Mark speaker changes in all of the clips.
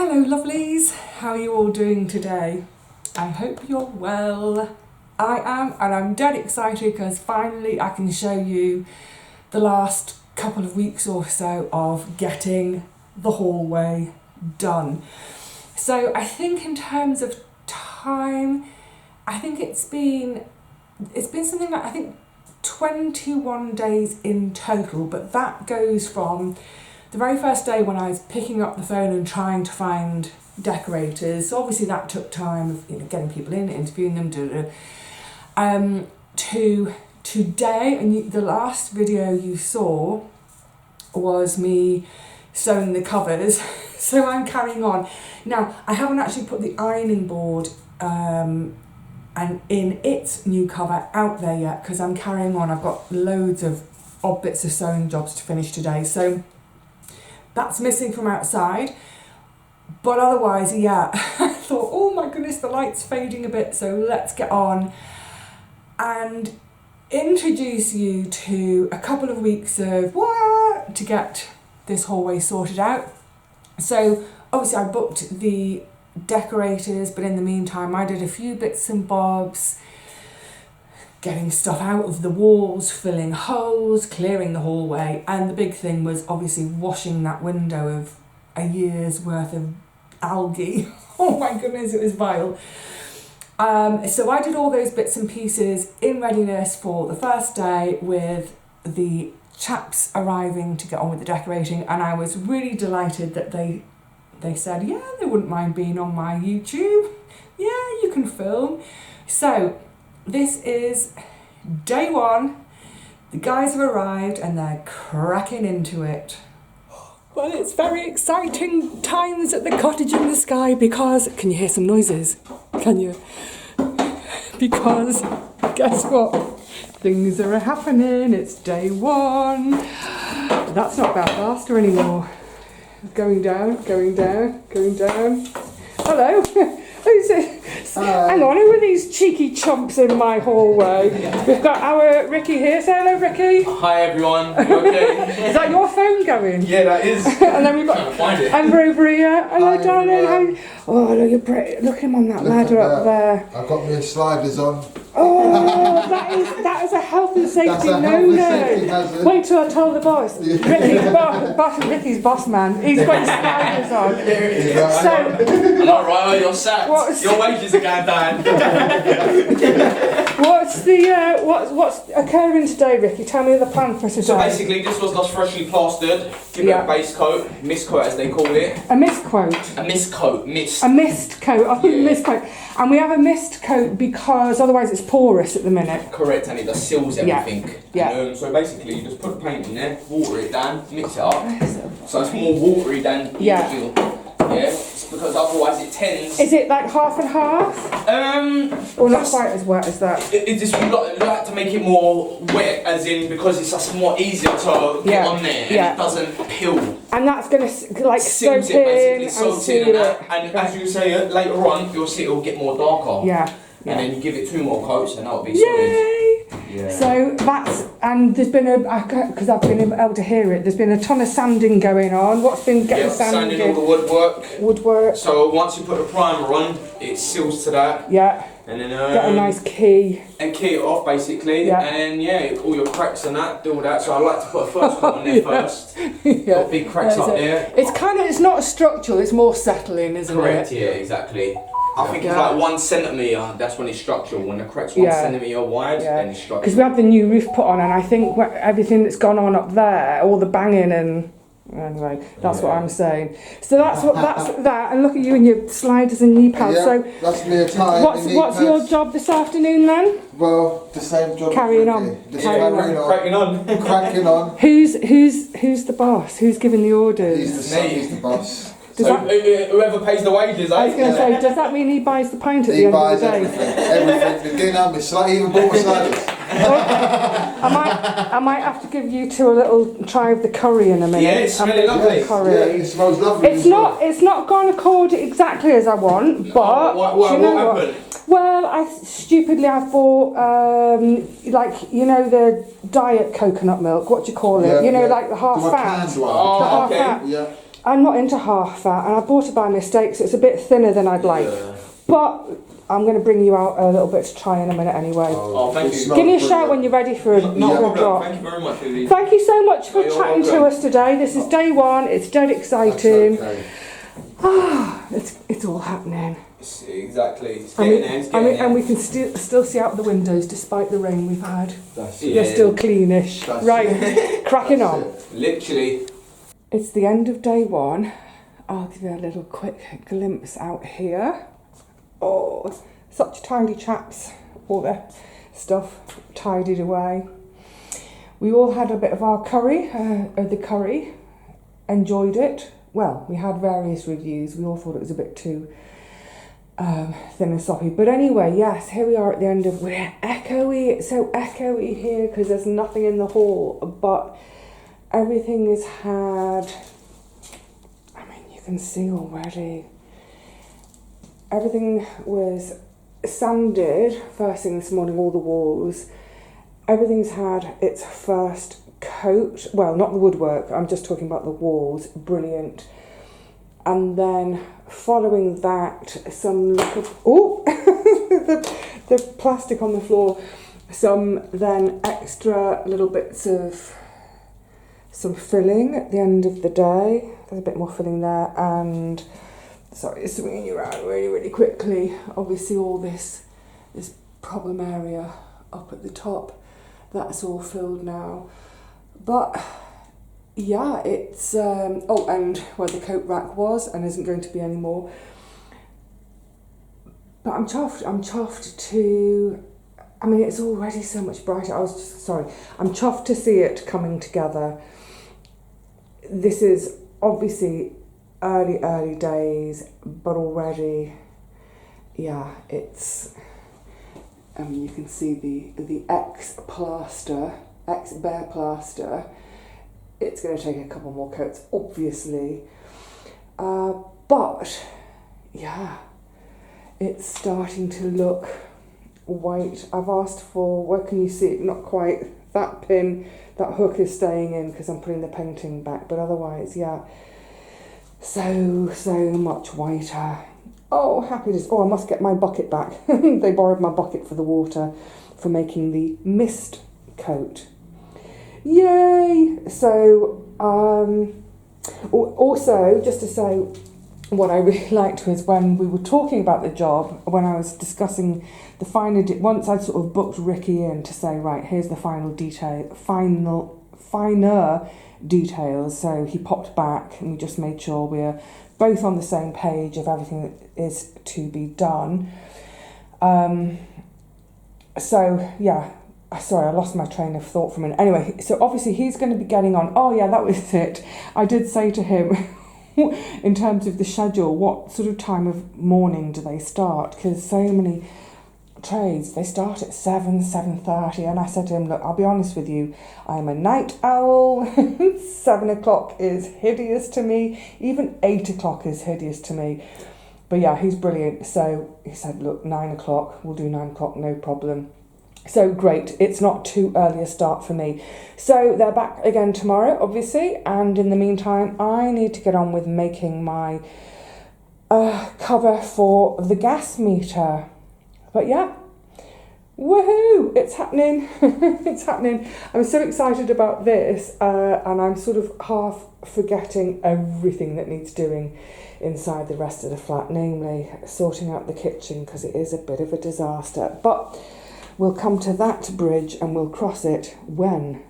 Speaker 1: Hello lovelies, how are you all doing today? I hope you're well. I am, and I'm dead excited because finally I can show you the last couple of weeks or so of getting the hallway done. So I think in terms of time, I think it's been something like, I think 21 days in total, but that goes from the very first day when I was picking up the phone and trying to find decorators. So obviously that took time of getting people in, interviewing them, to today, and the last video you saw was me sewing the covers. So I'm carrying on. Now I haven't actually put the ironing board and in its new cover out there yet because I'm carrying on. I've got loads of odd bits of sewing jobs to finish today, so that's missing from outside. But otherwise, yeah, I thought, oh my goodness, the light's fading a bit, so let's get on and introduce you to a couple of weeks of what to get this hallway sorted out. So obviously I booked the decorators, but in the meantime I did a few bits and bobs, getting stuff out of the walls, filling holes, clearing the hallway, and the big thing was obviously washing that window of a year's worth of algae. Oh my goodness, it was vile. So I did all those bits and pieces in readiness for the first day with the chaps arriving to get on with the decorating, and I was really delighted that they said, yeah, they wouldn't mind being on my YouTube. Yeah, you can film. So this is day one. The guys have arrived and they're cracking into it. Well, it's very exciting times at the cottage in the sky because, can you hear some noises? Can you? Because guess what? Things are happening. It's day one. That's not Belfast anymore. Going down, going down, going down. Hello. Who's it? Hang on, who are these cheeky chumps in my hallway? We've got our Ricky here. Say hello, Ricky.
Speaker 2: Hi everyone. You okay?
Speaker 1: Is that your phone going?
Speaker 2: Yeah, that is.
Speaker 1: And then we've got Amber over here. Hello, darling. Oh, look, you're pretty. Look at him on that ladder up there.
Speaker 3: I've got my sliders on.
Speaker 1: Oh, that is a health and safety no-no. Wait till I tell the boss. Ricky's boss man. He's got his sliders on. So,
Speaker 2: I'm not right. You're sacked. Your wages are going down.
Speaker 1: What's occurring today, Ricky? Tell me the plan for today.
Speaker 2: So basically, this was just freshly plastered. Give it a base coat, mist coat as they call it.
Speaker 1: A mist coat.
Speaker 2: A mist coat, mist.
Speaker 1: A mist coat. I think mist coat. And we have a mist coat because otherwise it's porous at the minute.
Speaker 2: Correct, and it just seals everything.
Speaker 1: Yeah.
Speaker 2: So basically, you just put the paint in there, water it down, mix it up. So it's more watery than usual. Yeah, it's because otherwise it tends.
Speaker 1: Is it like half and half? Or not quite as wet as that?
Speaker 2: It just like to make it more wet, as in because it's just more easier to get on there and it doesn't peel.
Speaker 1: And that's going to like soak
Speaker 2: it basically,
Speaker 1: in
Speaker 2: soaks
Speaker 1: and
Speaker 2: in
Speaker 1: seal
Speaker 2: and
Speaker 1: it.
Speaker 2: And as you say later on, you'll see it'll get more darker.
Speaker 1: Yeah.
Speaker 2: And then you give it 2 more coats and that'll be solid. Yeah.
Speaker 1: So that's, and there's been because I've been able to hear it, there's been a ton of sanding going on. What's been getting sanded?
Speaker 2: Sanding all the woodwork.
Speaker 1: Woodwork.
Speaker 2: So once you put the primer on, it seals to that.
Speaker 1: Yeah.
Speaker 2: And then
Speaker 1: get a nice key.
Speaker 2: And key it off basically. Yeah. And then all your cracks and that, do all that. So I like to put a first coat on there first. Got big cracks up there.
Speaker 1: It's not a structural, it's more settling, isn't it?
Speaker 2: Correct, yeah, exactly. I think it's like 1 centimetre, that's when it's structural. When the crack's 1 centimetre wide, then it's structural.
Speaker 1: Because we had the new roof put on, and I think everything that's gone on up there, all the banging and... Anyway, that's what I'm saying. So that's that, and look at you and your sliders and knee pads. So
Speaker 3: that's me attire.
Speaker 1: What's your job this afternoon then?
Speaker 3: Well, the same job.
Speaker 1: Cracking on. Who's the boss? Who's giving the orders?
Speaker 3: He's the boss.
Speaker 2: So whoever pays the wages,
Speaker 1: I was going to say, does that mean he buys the pint at the end of the day?
Speaker 3: He buys everything. The dinner, my even bought my sliders.
Speaker 1: I might have to give you two a little try of the curry in a minute.
Speaker 2: Yeah, it's really lovely.
Speaker 1: Curry.
Speaker 3: Yeah, it smells lovely.
Speaker 1: It's not gone according exactly as I want, but
Speaker 2: what happened?
Speaker 1: Well, I bought the diet coconut milk. What do you call it? Like the half fat.
Speaker 3: The half fat.
Speaker 1: Yeah. I'm not into half fat, and I bought it by mistake, so it's a bit thinner than I'd like.
Speaker 2: Yeah.
Speaker 1: But I'm going to bring you out a little bit to try in a minute anyway.
Speaker 2: Oh, thank you.
Speaker 1: Give me a shout when you're ready for a,
Speaker 2: No
Speaker 1: for a drop.
Speaker 2: Thank you very much, Vivi.
Speaker 1: Thank you so much for
Speaker 2: You're
Speaker 1: chatting to
Speaker 2: welcome.
Speaker 1: us today. This is day one. It's dead exciting.
Speaker 3: Okay.
Speaker 1: It's all happening.
Speaker 2: Exactly. It's getting there. It's getting there.
Speaker 1: And we can still see out the windows despite the rain we've had.
Speaker 3: That's
Speaker 2: it.
Speaker 1: They're
Speaker 2: Yeah.
Speaker 1: still cleanish.
Speaker 3: That's
Speaker 1: Right, cracking
Speaker 3: That's
Speaker 1: on.
Speaker 3: it.
Speaker 2: Literally.
Speaker 1: It's the end of day one. I'll give you a little quick glimpse out here. Oh, such tidy chaps. All the stuff tidied away. We all had a bit of our curry, the curry. Enjoyed it. Well, we had various reviews. We all thought it was a bit too thin and soppy. But anyway, yes, here we are at the end of... We're echoey. It's so echoey here because there's nothing in the hall. But everything is had... I mean, you can see already. Everything was sanded first thing this morning, all the walls. Everything's had its first coat. Well, not the woodwork. I'm just talking about the walls. Brilliant. And then following that, some little... Oh! the plastic on the floor. Some then extra little bits of some filling at the end of the day. There's a bit more filling there. And, sorry, swinging you around really, really quickly. Obviously all this problem area up at the top, that's all filled now. But... yeah, it's, oh, and where the coat rack was and isn't going to be anymore. But I'm chuffed to, I mean, it's already so much brighter. I'm chuffed to see it coming together. This is obviously early days, but already, yeah, it's, I mean, you can see the ex-bare plaster. It's going to take a couple more coats, obviously. But, yeah, it's starting to look white. I've asked for, where can you see it? Not quite. That pin, that hook is staying in because I'm putting the painting back. But otherwise, yeah, so much whiter. Oh, happiness. Oh, I must get my bucket back. They borrowed my bucket for the water for making the mist coat. Yay! So, also, just to say, what I really liked was when we were talking about the job, when I was discussing the finer, once I'd sort of booked Ricky in to say, right, here's the finer details, so he popped back and we just made sure we're both on the same page of everything that is to be done. So, yeah. Sorry, I lost my train of thought for a minute. Anyway, so obviously he's going to be getting on. Oh, yeah, that was it. I did say to him, in terms of the schedule, what sort of time of morning do they start? Because so many trades, they start at 7:30. And I said to him, look, I'll be honest with you, I'm a night owl. 7 o'clock is hideous to me. Even 8 o'clock is hideous to me. But yeah, he's brilliant. So he said, look, 9 o'clock, we'll do 9 o'clock, no problem. So great, it's not too early a start for me. So they're back again tomorrow, obviously, and in the meantime, I need to get on with making my cover for the gas meter. But yeah, woohoo, it's happening, it's happening. I'm so excited about this, and I'm sort of half forgetting everything that needs doing inside the rest of the flat, namely sorting out the kitchen, because it is a bit of a disaster. But we'll come to that bridge and we'll cross it when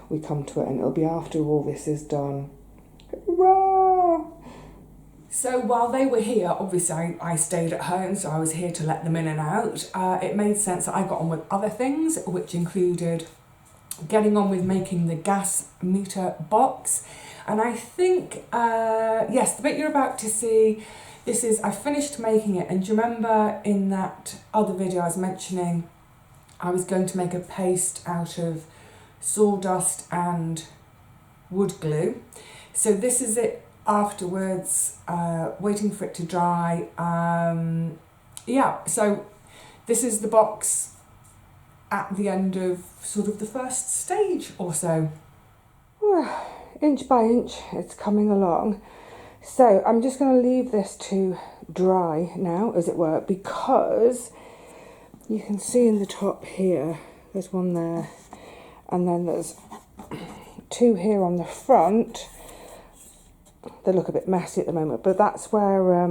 Speaker 1: we come to it, and it'll be after all this is done. Hurrah! So while they were here, obviously I stayed at home, so I was here to let them in and out. It made sense that I got on with other things, which included getting on with making the gas meter box. And I think, yes, the bit you're about to see, I finished making it. And do you remember in that other video I was mentioning, I was going to make a paste out of sawdust and wood glue. So this is it afterwards, waiting for it to dry. Yeah, so this is the box at the end of sort of the first stage or so. Inch by inch, it's coming along. So I'm just going to leave this to dry now, as it were, because you can see in the top here, there's one there, and then there's two here on the front. They look a bit messy at the moment, but that's where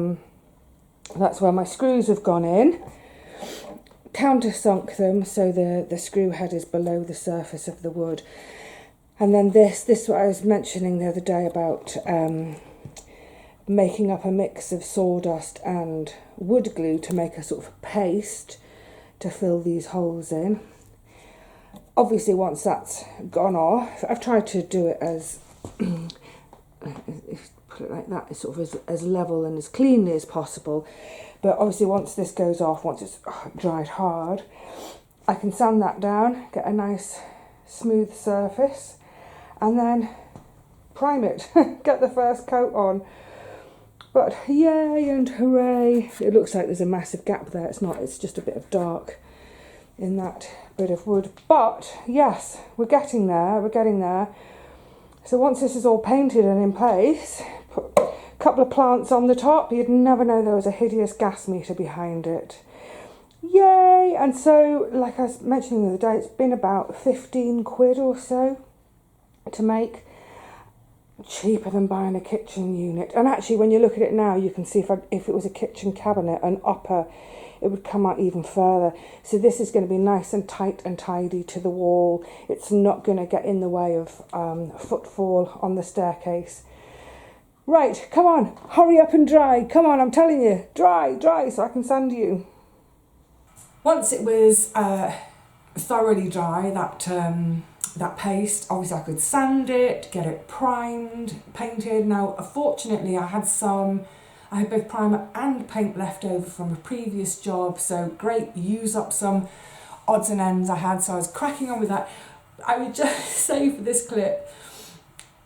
Speaker 1: my screws have gone in. Countersunk them so the screw head is below the surface of the wood. And then this what I was mentioning the other day about making up a mix of sawdust and wood glue to make a sort of paste to fill these holes in. Obviously, once that's gone off, I've tried to do it as, put it like that, sort of as level and as cleanly as possible. But obviously, once this goes off, once it's dried hard, I can sand that down, get a nice smooth surface, and then prime it, get the first coat on. But yay and hooray! It looks like there's a massive gap there. It's not, it's just a bit of dark in that bit of wood. But yes, we're getting there. So once this is all painted and in place, put a couple of plants on the top, you'd never know there was a hideous gas meter behind it. Yay! And so, like I was mentioning the other day, it's been about 15 quid or so to make. Cheaper than buying a kitchen unit. And actually, when you look at it now, you can see if it was a kitchen cabinet, an upper, it would come out even further. So this is going to be nice and tight and tidy to the wall. It's not going to get in the way of footfall on the staircase. Right, come on, hurry up and dry. Come on, I'm telling you, dry, so I can sand you. Once it was thoroughly dry, that paste, obviously I could sand it, get it primed, painted. Now, fortunately, I had both primer and paint left over from a previous job, so great, use up some odds and ends I had, so I was cracking on with that. I would just say for this clip,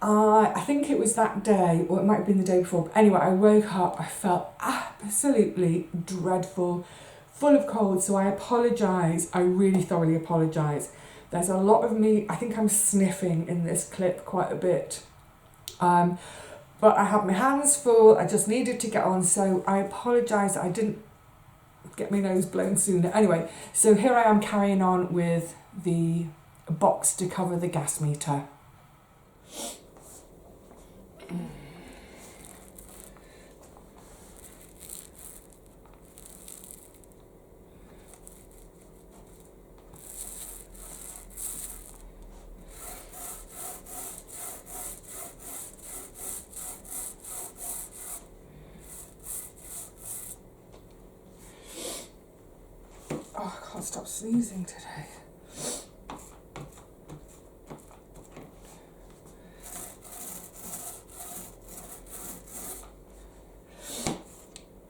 Speaker 1: I think it was that day, or it might have been the day before, but anyway, I woke up, I felt absolutely dreadful, full of cold, so I apologise, I really thoroughly apologise. There's a lot of me, I think I'm sniffing in this clip quite a bit. But I had my hands full, I just needed to get on, so I apologise that I didn't get my nose blown sooner. Anyway, so here I am carrying on with the box to cover the gas meter. Oh, I can't stop sneezing today.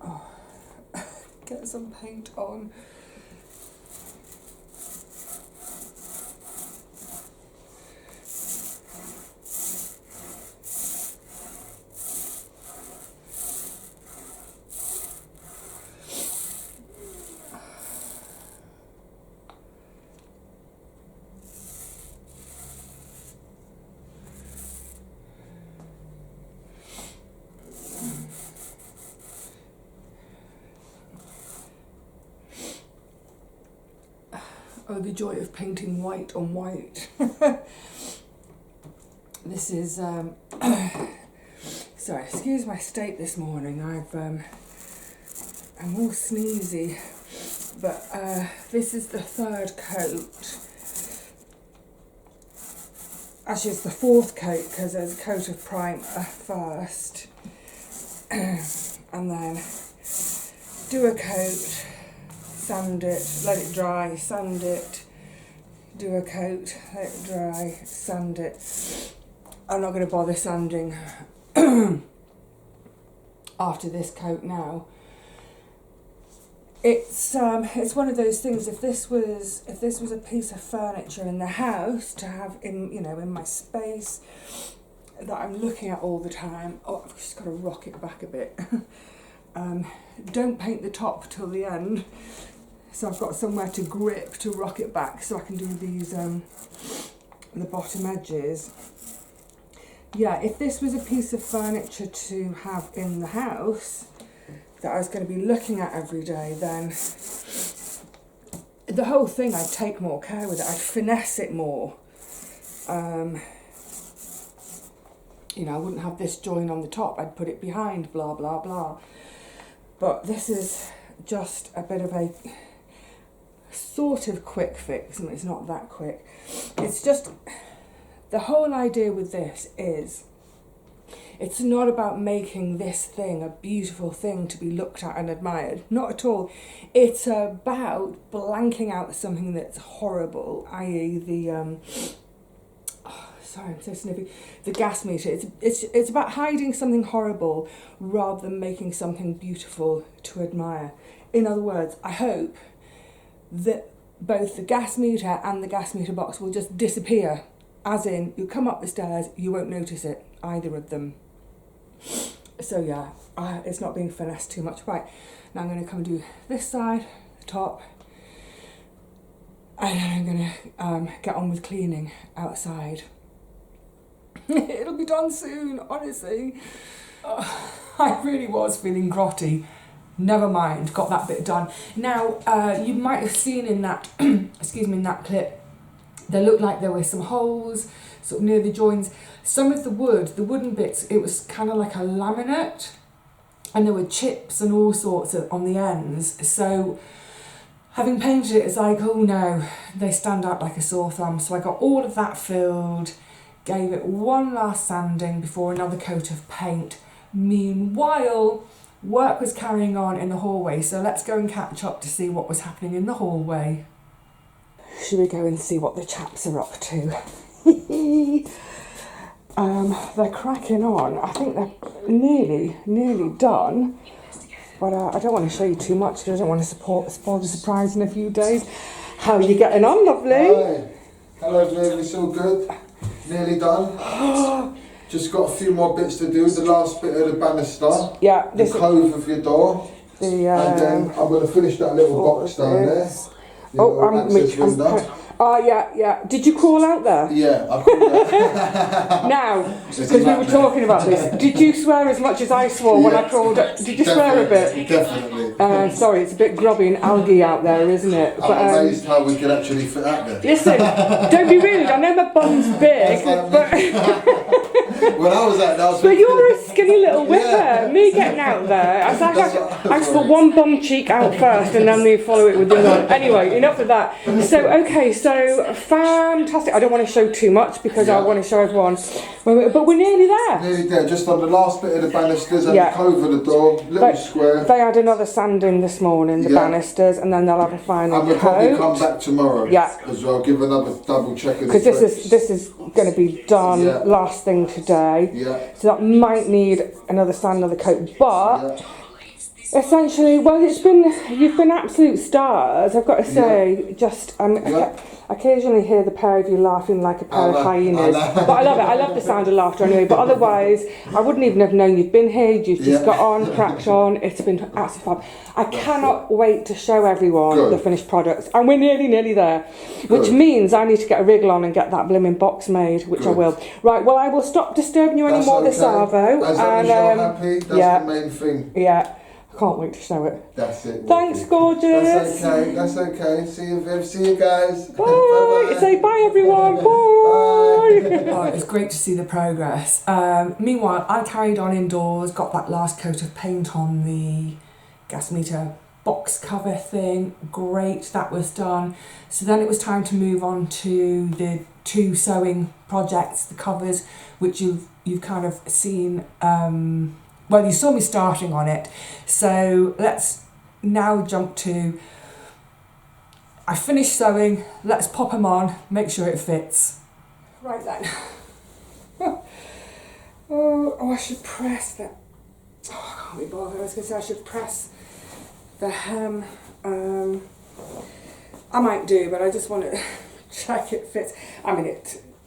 Speaker 1: Oh, get some paint on. Oh, the joy of painting white on white. This is, sorry, excuse my state this morning. I'm all sneezy, but this is the third coat. Actually, it's the fourth coat because there's a coat of primer first, and then do a coat, sand it, let it dry, sand it, do a coat, let it dry, sand it. I'm not going to bother sanding after this coat now. It's one of those things. If this was a piece of furniture in the house to have in my space that I'm looking at all the time. Oh, I've just got to rock it back a bit. Don't paint the top till the end. So I've got somewhere to grip to rock it back so I can do these, the bottom edges. yeah, if this was a piece of furniture to have in the house that I was going to be looking at every day, then the whole thing, I'd take more care with it. I'd finesse it more. You know, I wouldn't have this join on the top. I'd put it behind, blah, blah, blah. But this is just a bit of a sort of quick fix, and it's not that quick. It's just, the whole idea with this is, it's not about making this thing a beautiful thing to be looked at and admired. Not at all. It's about blanking out something that's horrible, i.e. the, sorry, I'm so snippy, the gas meter. It's about hiding something horrible rather than making something beautiful to admire. In other words, I hope that both the gas meter and the gas meter box will just disappear. As in, you come up the stairs, you won't notice it, either of them. So yeah, it's not being finessed too much. Right, now I'm going to come and do this side, the top, and then I'm going to get on with cleaning outside. It'll be done soon, honestly. I really was feeling grotty. Never mind, got that bit done. Now, you might have seen in that, excuse me, in that clip, there looked like there were some holes sort of near the joins. Some of the wooden bits, it was kind of like a laminate, and there were chips and all sorts on the ends. So having painted it, it's like, oh no, they stand out like a sore thumb. So I got all of that filled, gave it one last sanding before another coat of paint. Meanwhile, work was carrying on in the hallway, so let's go and catch up to see what was happening in the hallway. Should we go and see what the chaps are up to? They're cracking on. I think they're nearly done. But I don't want to show you too much because I don't want to spoil the surprise in a few days. How are you getting on, lovely?
Speaker 3: Hi. Hello, Vivi. It's all good. Nearly done. Just got a few more bits to do. The last bit of the banister. Yeah. The cove of your door. And then I'm going to finish that little box down there. Yeah. Did you crawl out there? Yeah, I crawled out. Now, because we were talking about this, did you swear as much as I swore when I crawled up? Did you swear a bit? Definitely. Sorry, it's a bit grubby and algae out there, isn't it? I'm amazed how we could actually fit out there. Listen, don't be rude. I know my bum's big, but... When I was at that, but you're a skinny little whipper. Yeah. Me getting out there, I just put one bum cheek out first and then we follow it with the other one. Anyway, enough of that. So, okay, so fantastic. I don't want to show too much because I want to show everyone. But we're nearly there. Nearly there, just on the last bit of the banisters and the cove of the door, little square. They had another sanding this morning, the banisters, and then they'll have a final coat. And we'll probably come back tomorrow as well, give another double check of the because this is going to be done last thing today. So that might need another sand, another coat, but essentially, well, you've been absolute stars. I've got to say, just I occasionally hear the pair of you laughing like a pair of hyenas, but I love it. I love the sound of laughter anyway. But otherwise, I wouldn't even have known you've been here. You've just got on, cracked on. It's been absolutely fun. I cannot wait to show everyone the finished products, and we're nearly there. Which means I need to get a wriggle on and get that blooming box made, which I will. Right. Well, I will stop disturbing you anymore this arvo. As long as you're happy, that's the main thing. Yeah. Can't wait to show it. That's it. Thanks, gorgeous. That's okay. See you, Viv. See you guys. Bye. Bye-bye. Say bye, everyone. Bye. Oh, it was great to see the progress. Meanwhile, I carried on indoors, got that last coat of paint on the gas meter box cover thing. Great, that was done. So then it was time to move on to the 2 sewing projects, the covers, which you've kind of seen. Well, you saw me starting on it, so let's now jump to, I finished sewing, let's pop them on, make sure it fits. Right then. Oh, I should press that. Oh, I can't be bothered. I was going to say I should press the hem. I might do, but I just want to check it fits. I mean,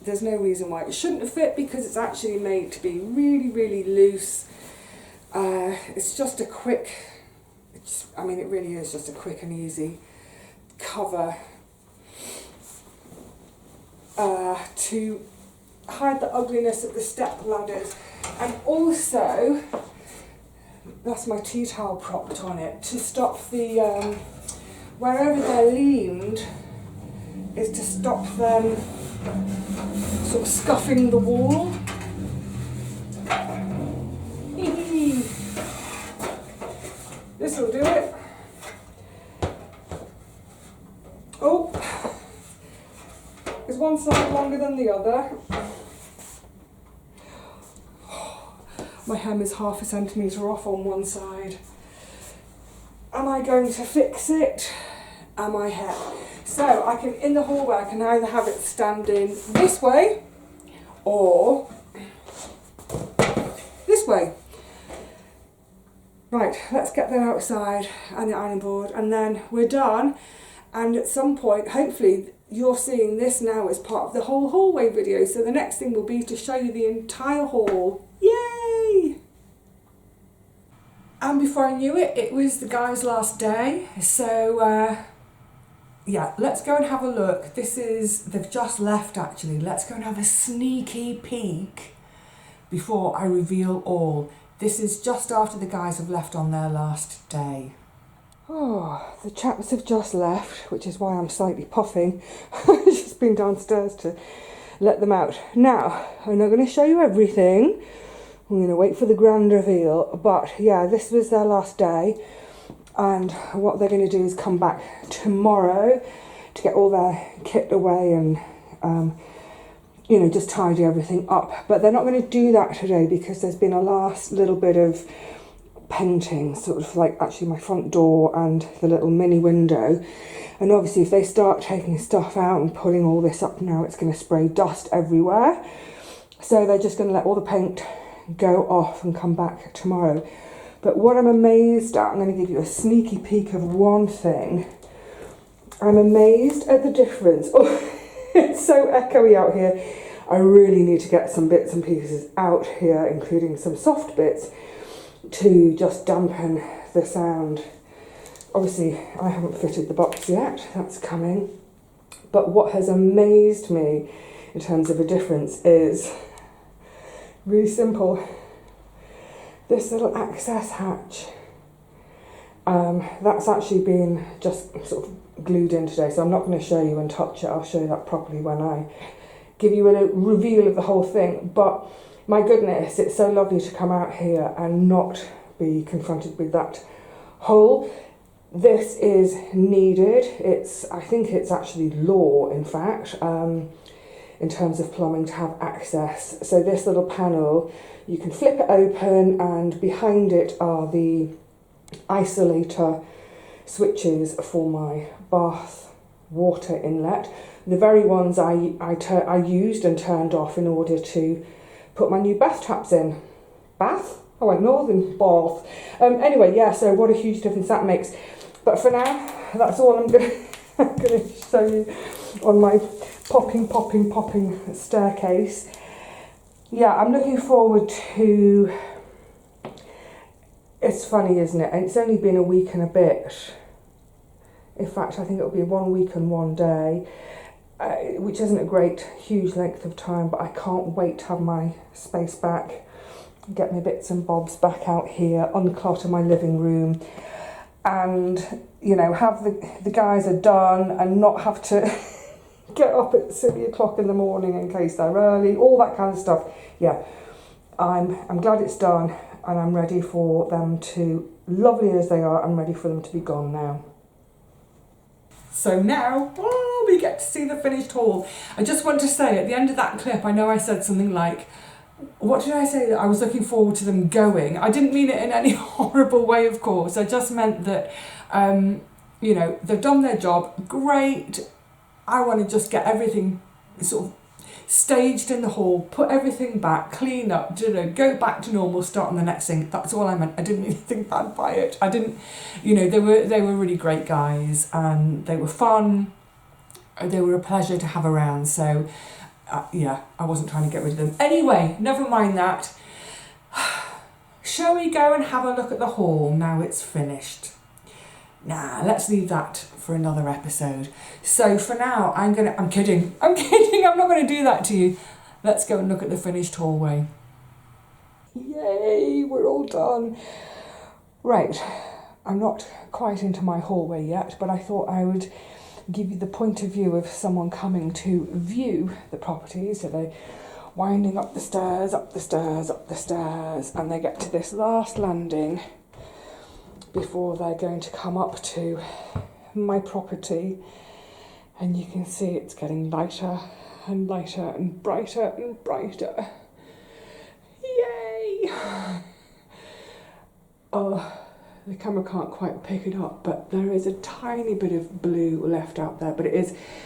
Speaker 3: there's no reason why it shouldn't fit because it's actually made to be really, really loose. It's just a quick, it really is just a quick and easy cover to
Speaker 1: hide the ugliness of the step ladders. And also, that's my tea towel propped on it, to stop the, wherever they're leaned, is to stop them sort of scuffing the wall. This will do it. Oh, is one side longer than the other? My hem is 1/2 centimetre off on one side. Am I going to fix it? Am I here? So I can, in the hallway, I can either have it standing this way or this way. Right, let's get that outside and the ironing board, and then we're done. And at some point, hopefully, you're seeing this now as part of the whole hallway video. So the next thing will be to show you the entire hall. Yay! And before I knew it, it was the guys' last day. So, yeah, let's go and have a look. They've just left actually. Let's go and have a sneaky peek before I reveal all. This is just after the guys have left on their last day. Oh, the chaps have just left, which is why I'm slightly puffing. I've just been downstairs to let them out. Now, I'm not going to show you everything. I'm going to wait for the grand reveal. But yeah, this was their last day. And what they're going to do is come back tomorrow to get all their kit away and, you know, just tidy everything up. But they're not going to do that today because there's been a last little bit of painting, sort of like actually my front door and the little mini window. And obviously if they start taking stuff out and pulling all this up now, it's going to spray dust everywhere. So they're just going to let all the paint go off and come back tomorrow. But what I'm amazed at, I'm going to give you a sneaky peek of one thing. I'm amazed at the difference. Oh, it's so echoey out here. I really need to get some bits and pieces out here, including some soft bits, to just dampen the sound. Obviously, I haven't fitted the box yet. That's coming. But what has amazed me in terms of a difference is really simple. This little access hatch, that's actually been just sort of glued in today, so I'm not going to show you and touch it. I'll show you that properly when I give you a reveal of the whole thing. But my goodness, it's so lovely to come out here and not be confronted with that hole. This is needed. I think it's actually law, in fact, in terms of plumbing, to have access. So this little panel, you can flip it open, and behind it are the isolator switches for my bath water inlet. The very ones I used and turned off in order to put my new bath taps in. Bath? I went northern, bath. Anyway, yeah, so what a huge difference that makes. But for now, that's all I'm going to show you on my popping staircase. Yeah, I'm looking forward to... It's funny, isn't it? And it's only been a week and a bit. In fact, I think it'll be 1 week and 1 day, which isn't a great, huge length of time, but I can't wait to have my space back, get my bits and bobs back out here, unclutter my living room, and, you know, have the guys are done and not have to get up at 7 o'clock in the morning in case they're early, all that kind of stuff. Yeah, I'm glad it's done, and I'm ready for them to, lovely as they are, I'm ready for them to be gone now. So now, we get to see the finished haul. I just want to say, at the end of that clip, I know I said something like, what did I say? That I was looking forward to them going. I didn't mean it in any horrible way, of course. I just meant that, you know, they've done their job. Great. I want to just get everything sort of staged in the hall, put everything back, clean up, you know, go back to normal, start on the next thing. That's all I meant. I didn't mean anything bad by it. I didn't, you know, they were really great guys, and they were fun. They were a pleasure to have around. So, yeah, I wasn't trying to get rid of them. Anyway, never mind that. Shall we go and have a look at the hall now it's finished? Nah, let's leave that for another episode. So for now, I'm kidding, I'm not going to do that to you. let's go and look at the finished hallway. Yay, we're all done. Right, I'm not quite into my hallway yet, but I thought I would give you the point of view of someone coming to view the property. So they're winding up the stairs, up the stairs, up the stairs, and they get to this last landing before they're going to come up to my property. And you can see it's getting lighter and lighter and brighter and brighter. Yay! Oh, the camera can't quite pick it up, but there is a tiny bit of blue left out there, but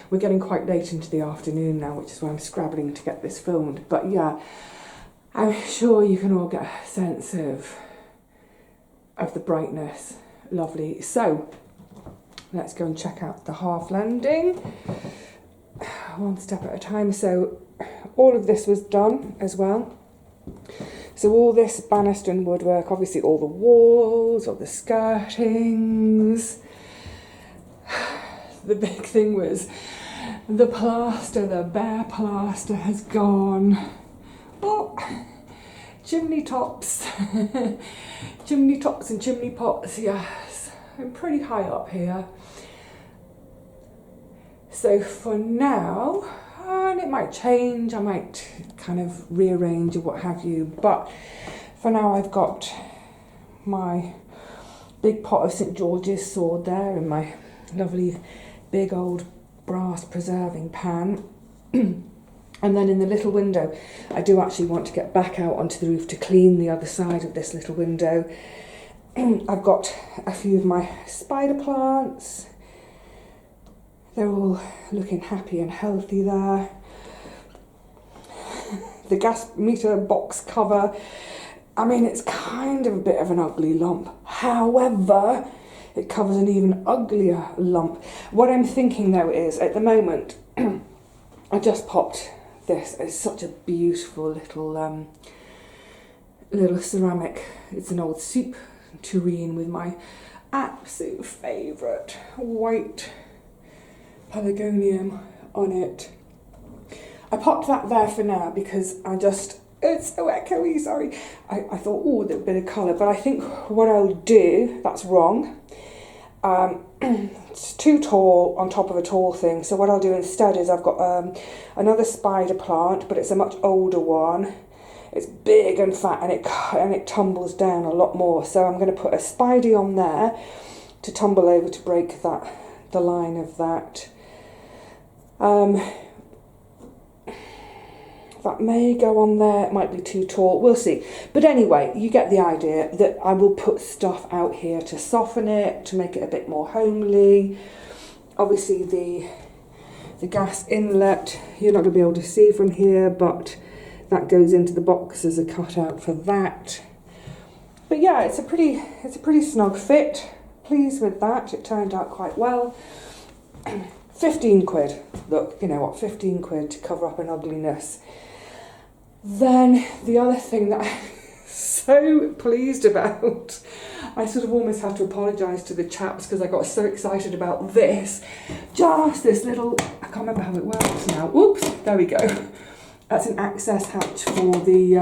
Speaker 1: we're getting quite late into the afternoon now, which is why I'm scrabbling to get this filmed. But yeah, I'm sure you can all get a sense of the brightness. Lovely. So let's go and check out the half landing, one step at a time. So all of this was done as well. So all this banister and woodwork, obviously all the walls, all the skirtings. The big thing was the plaster, the bare plaster has gone. Oh, chimney tops. Chimney tops and chimney pots, yes. I'm pretty high up here. So for now, and it might change, I might kind of rearrange or what have you, but for now I've got my big pot of St. George's sword there in my lovely big old brass preserving pan. And then in the little window, I do actually want to get back out onto the roof to clean the other side of this little window. I've got a few of my spider plants. They're all looking happy and healthy there. The gas meter box cover, I mean, it's kind of a bit of an ugly lump. However, it covers an even uglier lump. What I'm thinking though is, at the moment, I just popped this. It's such a beautiful little ceramic. It's an old soup tureen with my absolute favourite white pelargonium on it. I popped that there for now because it's so echoey, sorry. I thought, oh, a bit of colour, but I think what I'll do, that's wrong. It's too tall on top of a tall thing, so what I'll do instead is I've got another spider plant, but it's a much older one. It's big and fat, and it tumbles down a lot more, so I'm going to put a spidey on there to tumble over to break the line of that. That may go on there, it might be too tall, we'll see. But anyway, you get the idea that I will put stuff out here to soften it, to make it a bit more homely. Obviously the gas inlet, you're not going to be able to see from here, but that goes into the box as a cutout for that. But yeah, it's a pretty snug fit. Pleased with that, it turned out quite well. 15 quid, look, you know what, 15 quid to cover up an ugliness. Then the other thing that I'm so pleased about, I sort of almost have to apologise to the chaps because I got so excited about this. Just this little, I can't remember how it works now. Oops, there we go. That's an access hatch for the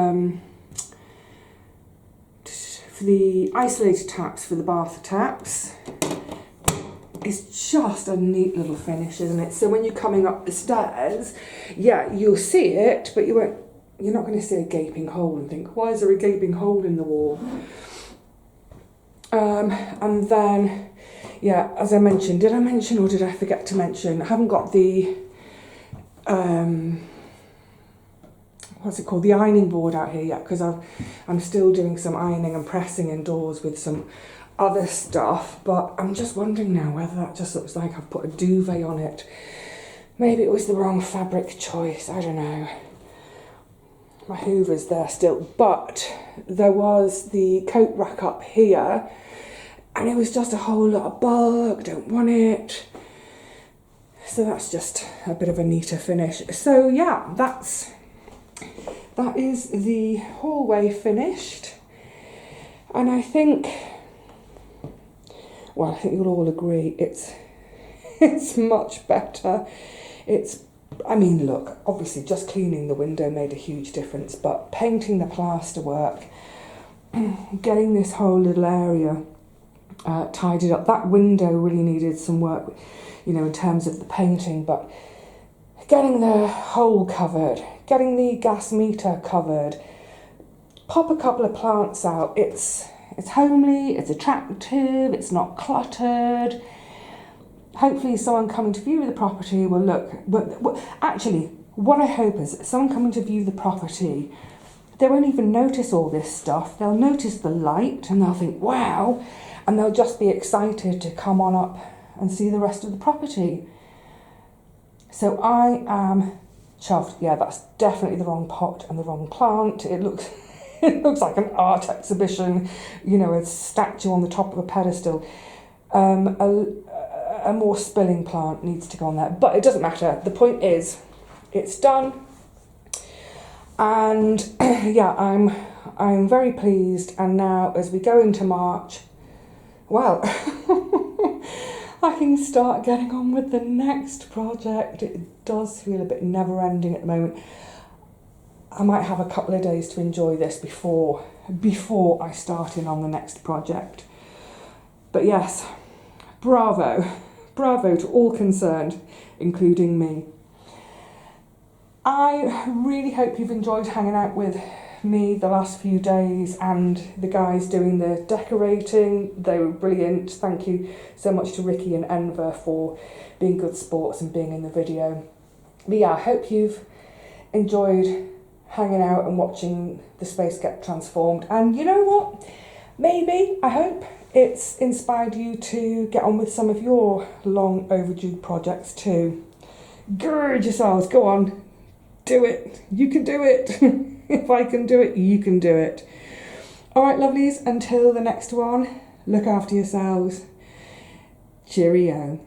Speaker 1: isolated taps for the bath taps. It's just a neat little finish, isn't it? So when you're coming up the stairs, yeah, you'll see it, but you're not going to see a gaping hole and think, why is there a gaping hole in the wall? And then, yeah, as I mentioned, did I mention or did I forget to mention, I haven't got the, what's it called, the ironing board out here yet, because I'm still doing some ironing and pressing indoors with some other stuff, but I'm just wondering now whether that just looks like I've put a duvet on it. Maybe it was the wrong fabric choice, I don't know. My hoover's there still, but there was the coat rack up here and it was just a whole lot of bulk, don't want it. So that's just a bit of a neater finish. So yeah, that is the hallway finished. And I think you'll all agree it's much better. It's I mean, look, obviously just cleaning the window made a huge difference, but painting the plasterwork, getting this whole little area tidied up. That window really needed some work, you know, in terms of the painting, but getting the hole covered, getting the gas meter covered, pop a couple of plants out. It's homely, it's attractive, it's not cluttered. Hopefully someone coming to view the property will look... Actually, what I hope is that someone coming to view the property, they won't even notice all this stuff. They'll notice the light and they'll think, wow, and they'll just be excited to come on up and see the rest of the property. So I am chuffed. Yeah, that's definitely the wrong pot and the wrong plant. It looks like an art exhibition, you know, a statue on the top of a pedestal. A more spilling plant needs to go on there, but it doesn't matter. The point is, it's done, and yeah, I'm very pleased. And now, as we go into March, well, I can start getting on with the next project. It does feel a bit never-ending at the moment. I might have a couple of days to enjoy this before I start in on the next project. But yes, bravo to all concerned, including me. I really hope you've enjoyed hanging out with me the last few days and the guys doing the decorating. They were brilliant. Thank you so much to Ricky and Enver for being good sports and being in the video. But yeah, I hope you've enjoyed hanging out and watching the space get transformed. And you know what? Maybe, I hope, it's inspired you to get on with some of your long overdue projects too. Gird yourselves, go on, do it. You can do it. If I can do it, you can do it. All right, lovelies, until the next one, look after yourselves. Cheerio.